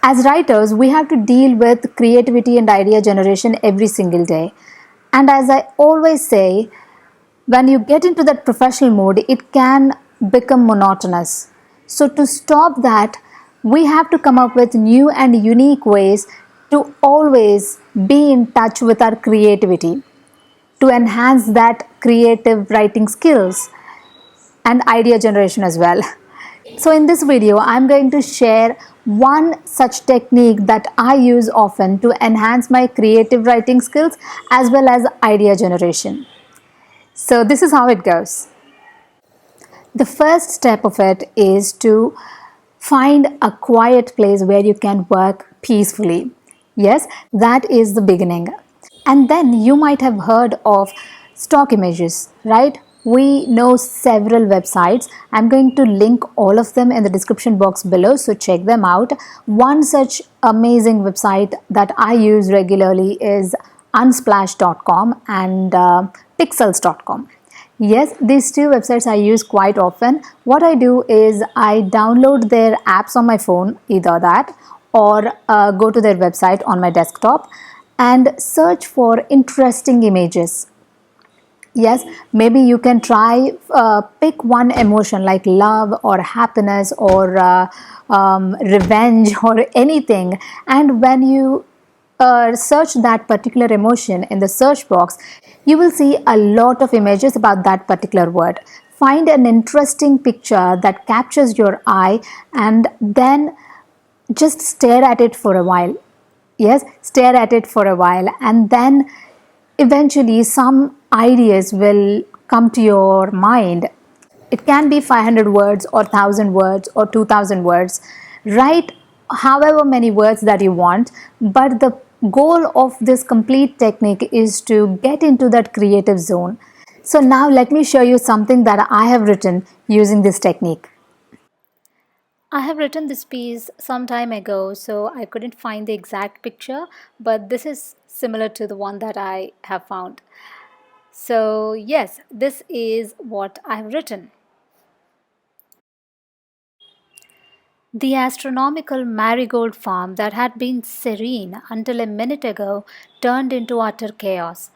As writers, we have to deal with creativity and idea generation every single day. And as I always say, when you get into that professional mode, it can become monotonous. So, to stop that, we have to come up with new and unique ways to always be in touch with our creativity, to enhance that creative writing skills and idea generation as well. So in this video, I'm going to share one such technique that I use often to enhance my creative writing skills as well as idea generation. So this is how it goes. The first step of it is to find a quiet place where you can work peacefully. Yes, that is the beginning. And then you might have heard of stock images, right? We know several websites. I'm going to link all of them in the description box below, so check them out. One such amazing website that I use regularly is unsplash.com and pixels.com. Yes, these two websites I use quite often. What I do is I download their apps on my phone, either that or go to their website on my desktop and search for interesting images. Yes, maybe you can try pick one emotion like love or happiness or revenge or anything, and when you search that particular emotion in the search box, you will see a lot of images about that particular word. Find an interesting picture that captures your eye and then just stare at it for a while. Yes, stare at it for a while, and then eventually some ideas will come to your mind. It can be 500 words or 1000 words or 2000 words. Write however many words that you want, but the goal of this complete technique is to get into that creative zone. So now let me show you something that I have written using this technique. I have written this piece some time ago, so I couldn't find the exact picture, but this is similar to the one that I have found. So, yes, this is what I've written. The astronomical marigold farm that had been serene until a minute ago turned into utter chaos.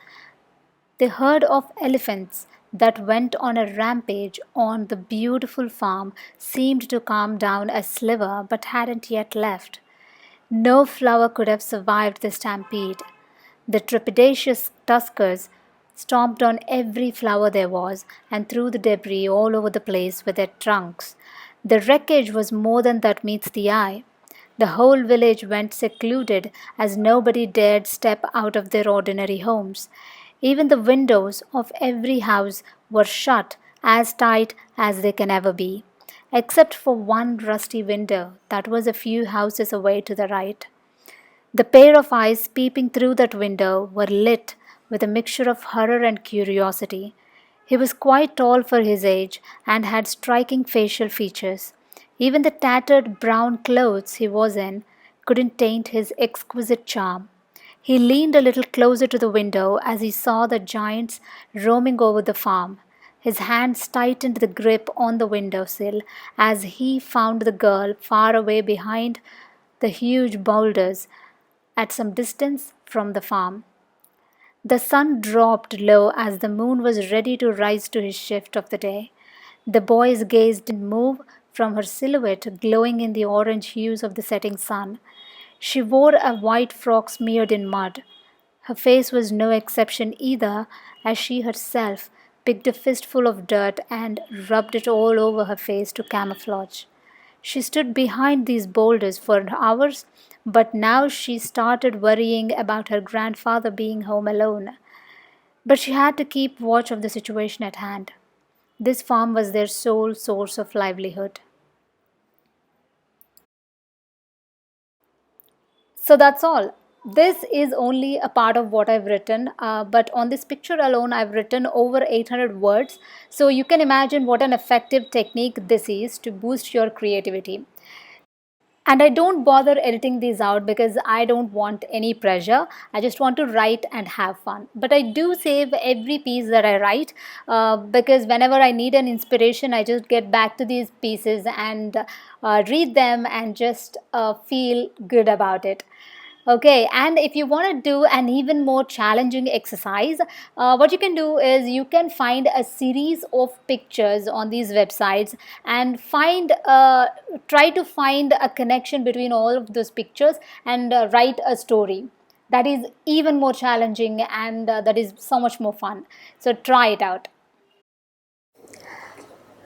The herd of elephants that went on a rampage on the beautiful farm seemed to calm down a sliver but hadn't yet left. No flower could have survived the stampede. The trepidatious tuskers stomped on every flower there was and threw the debris all over the place with their trunks. The wreckage was more than that meets the eye. The whole village went secluded as nobody dared step out of their ordinary homes. Even the windows of every house were shut as tight as they can ever be, except for one rusty window that was a few houses away to the right. The pair of eyes peeping through that window were lit with a mixture of horror and curiosity. He was quite tall for his age and had striking facial features. Even the tattered brown clothes he was in couldn't taint his exquisite charm. He leaned a little closer to the window as he saw the giants roaming over the farm. His hands tightened the grip on the window sill as he found the girl far away behind the huge boulders at some distance from the farm. The sun dropped low as the moon was ready to rise to his shift of the day. The boy's gaze didn't move from her silhouette glowing in the orange hues of the setting sun. She wore a white frock smeared in mud. Her face was no exception either, as she herself picked a fistful of dirt and rubbed it all over her face to camouflage. She stood behind these boulders for hours, but now she started worrying about her grandfather being home alone. But she had to keep watch of the situation at hand. This farm was their sole source of livelihood. So that's all. This is only a part of what I've written, but on this picture alone, I've written over 800 words. So you can imagine what an effective technique this is to boost your creativity. And I don't bother editing these out because I don't want any pressure. I just want to write and have fun. But I do save every piece that I write, because whenever I need an inspiration, I just get back to these pieces and read them and just feel good about it. Okay, and if you want to do an even more challenging exercise, what you can do is you can find a series of pictures on these websites and try to find a connection between all of those pictures and write a story. That is even more challenging, and that is so much more fun. So try it out.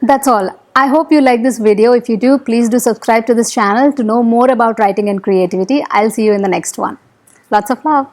That's all. I hope you like this video. If you do, please do subscribe to this channel to know more about writing and creativity. I'll see you in the next one. Lots of love.